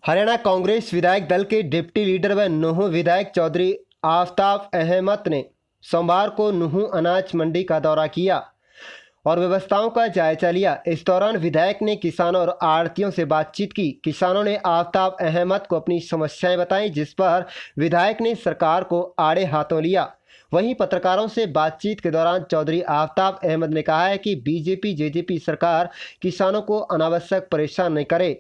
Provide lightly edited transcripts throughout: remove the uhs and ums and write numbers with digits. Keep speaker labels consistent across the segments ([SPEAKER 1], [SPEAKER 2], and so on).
[SPEAKER 1] हरियाणा कांग्रेस विधायक दल के डिप्टी लीडर व नूंह विधायक चौधरी आफताब अहमद ने सोमवार को नूंह अनाज मंडी का दौरा किया और व्यवस्थाओं का जायजा लिया। इस दौरान विधायक ने किसानों और आढ़तियों से बातचीत की। किसानों ने आफताब अहमद को अपनी समस्याएं बताई, जिस पर विधायक ने सरकार को आड़े हाथों लिया। वहीं पत्रकारों से बातचीत के दौरान चौधरी आफताब अहमद ने कहा है कि बीजेपी जेजेपी सरकार किसानों को अनावश्यक परेशान नहीं करे।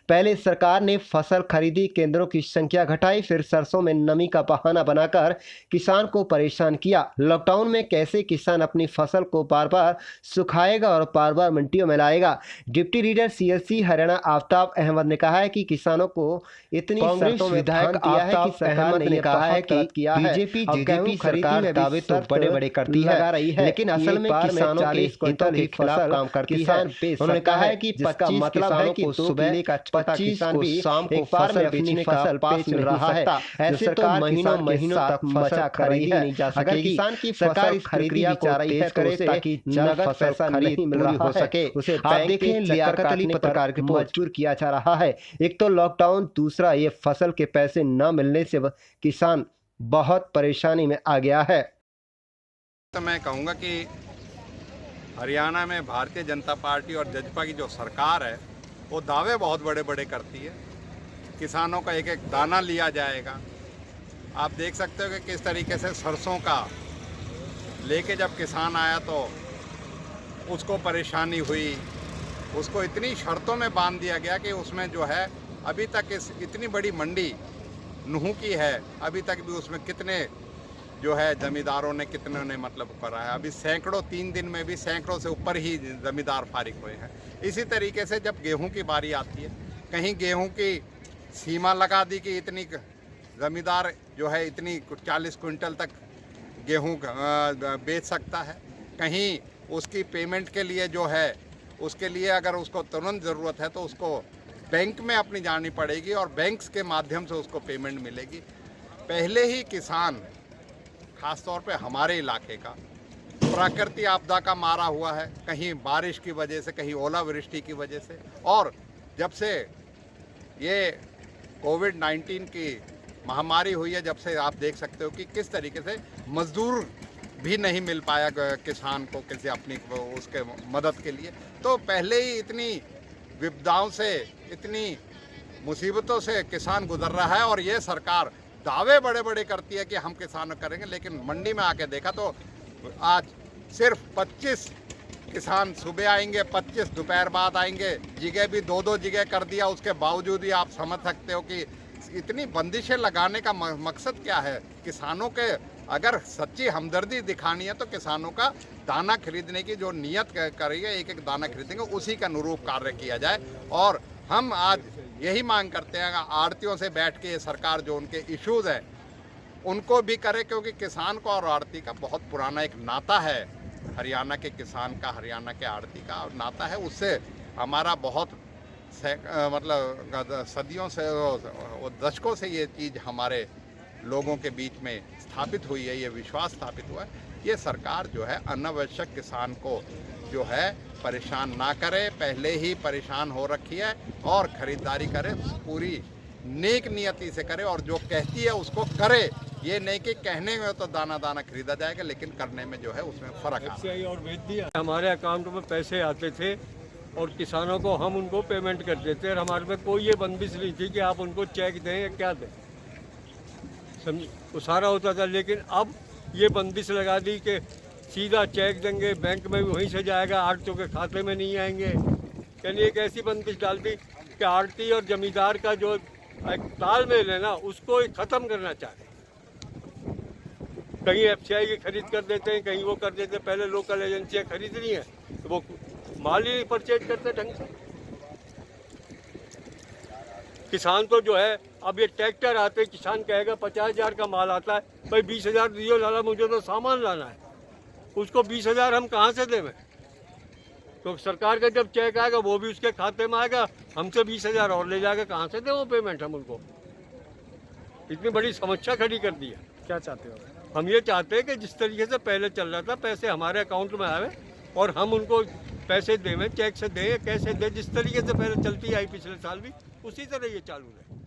[SPEAKER 1] पहले सरकार ने फसल खरीदी केंद्रों की संख्या घटाई, फिर सरसों में नमी का बहाना बनाकर किसान को परेशान किया। लॉकडाउन में कैसे किसान अपनी फसल को बार बार सुखाएगा और बार बार मंडियों में लाएगा। Deputy leader CSC Haryana Aftab Ahmad ने कहा है कि किसानों को इतनी शर्तों में विधायक दिया है कि सरकार ने कहा है कि बीजेपी जेजेपी सरकार दावे तो बड़े बड़े करती है, लेकिन असल में किसानों के हितों के खिलाफ काम करती है। उन्होंने कहा है कि 25 किसानों को सुबह का 25 को शाम को फसल बेचने का पास मिल रहा है। ऐसे तो महीनों महीनों तक फसल खरीदी नहीं जा सकेगी। अगर किसान की सरकार खरीदी जा रही है करे ताकि नगद पैसा नहीं मिल रहा हो सके, उसे आप देखें लियाकत अली पत्रकार के मजबूर किया जा रहा है। एक तो लॉकडाउन, दूसरा ये फसल के पैसे न मिलने से किसान बहुत परेशानी में आ गया है।
[SPEAKER 2] तो मैं कहूँगा कि हरियाणा में भारतीय जनता पार्टी और जजपा की जो सरकार है वो दावे बहुत बड़े बड़े करती है। किसानों का एक एक दाना लिया जाएगा। आप देख सकते हो कि किस तरीके से सरसों का लेके जब किसान आया तो उसको परेशानी हुई, उसको इतनी शर्तों में बांध दिया गया कि उसमें जो है अभी तक इतनी बड़ी मंडी नूंह की है, अभी तक भी उसमें कितने जो है जमींदारों ने कितने ने मतलब करा है। अभी सैकड़ों, 3 दिन में भी सैकड़ों से ऊपर ही जमींदार फारिग हुए हैं। इसी तरीके से जब गेहूं की बारी आती है, कहीं गेहूं की सीमा लगा दी कि इतनी जमींदार जो है इतनी 40 क्विंटल तक गेहूं बेच सकता है। कहीं उसकी पेमेंट के लिए जो है उसके लिए अगर उसको तुरंत ज़रूरत है तो उसको बैंक में अपनी जानी पड़ेगी और बैंक्स के माध्यम से उसको पेमेंट मिलेगी। पहले ही किसान खासतौर पे हमारे इलाके का प्राकृतिक आपदा का मारा हुआ है, कहीं बारिश की वजह से, कहीं ओलावृष्टि की वजह से। और जब से ये कोविड-19 की महामारी हुई है, जब से आप देख सकते हो कि किस तरीके से मजदूर भी नहीं मिल पाया किसान को किसी अपनी उसके मदद के लिए। तो पहले ही इतनी विपदाओं से, इतनी मुसीबतों से किसान गुजर रहा है और ये सरकार दावे बड़े बड़े करती है कि हम किसान करेंगे, लेकिन मंडी में आके देखा तो आज सिर्फ 25 किसान सुबह आएंगे, 25 दोपहर बाद आएंगे। जगह भी 2-2 जगह कर दिया। उसके बावजूद ही आप समझ सकते हो कि इतनी बंदिशें लगाने का मकसद क्या है। किसानों के अगर सच्ची हमदर्दी दिखानी है तो किसानों का दाना खरीदने की जो नियत करी है, एक एक दाना खरीदेंगे, उसी का अनुरूप कार्य किया जाए। और हम आज यही मांग करते हैं आड़तियों से बैठ के सरकार जो उनके इश्यूज़ हैं उनको भी करे, क्योंकि किसान को और आड़ती का बहुत पुराना एक नाता है। हरियाणा के किसान का, हरियाणा के आड़ती का नाता है। उससे हमारा बहुत मतलब सदियों से, दशकों से ये चीज़ हमारे लोगों के बीच में स्थापित हुई है, ये विश्वास स्थापित हुआ है। ये सरकार जो है अनावश्यक किसान को जो है परेशान ना करे, पहले ही परेशान हो रखी है, और ख़रीदारी करे पूरी नेक नियति से करे और जो कहती है उसको करे। ये नहीं कि कहने में तो दाना दाना खरीदा जाएगा, लेकिन करने में जो है उसमें फ़र्क है।
[SPEAKER 3] और भेज दिया, हमारे अकाउंट में पैसे आते थे और किसानों को हम उनको पेमेंट कर देते और हमारे में कोई ये बंदिश नहीं थी कि आप उनको चेक दें या क्या दें, समझिए, वो सारा होता था। लेकिन अब ये बंदिश लगा दी कि सीधा चेक देंगे, बैंक में भी वहीं से जाएगा, आड़तियों के खाते में नहीं आएंगे। यानी एक ऐसी बंदिश डाल दी कि आड़ती और जमींदार का जो एक तालमेल है ना, उसको ख़त्म करना चाहते हैं। कहीं FCI की खरीद कर देते हैं, कहीं वो कर देते हैं। पहले लोकल एजेंसियाँ खरीद रही हैं तो वो माल ही परचेज करते ढंग से। किसान तो जो है, अब ये ट्रैक्टर आते, किसान कहेगा 50,000 का माल आता है, भाई 20,000 दियो लाला, मुझे तो सामान लाना है, उसको 20,000 हम कहाँ से दें? तो सरकार का जब चेक आएगा वो भी उसके खाते में आएगा, हमसे 20,000 और ले जाएगा, कहाँ से दें वो पेमेंट हम उनको? इतनी बड़ी समस्या खड़ी कर दी है।
[SPEAKER 4] क्या चाहते हो?
[SPEAKER 3] हम ये चाहते हैं कि जिस तरीके से पहले चल रहा था, पैसे हमारे अकाउंट में आवे और हम उनको पैसे दें, चेक से दें, कैसे दें, जिस तरीके से पहले चलती आई पिछले साल भी, उसी तरह ये चालू रहे।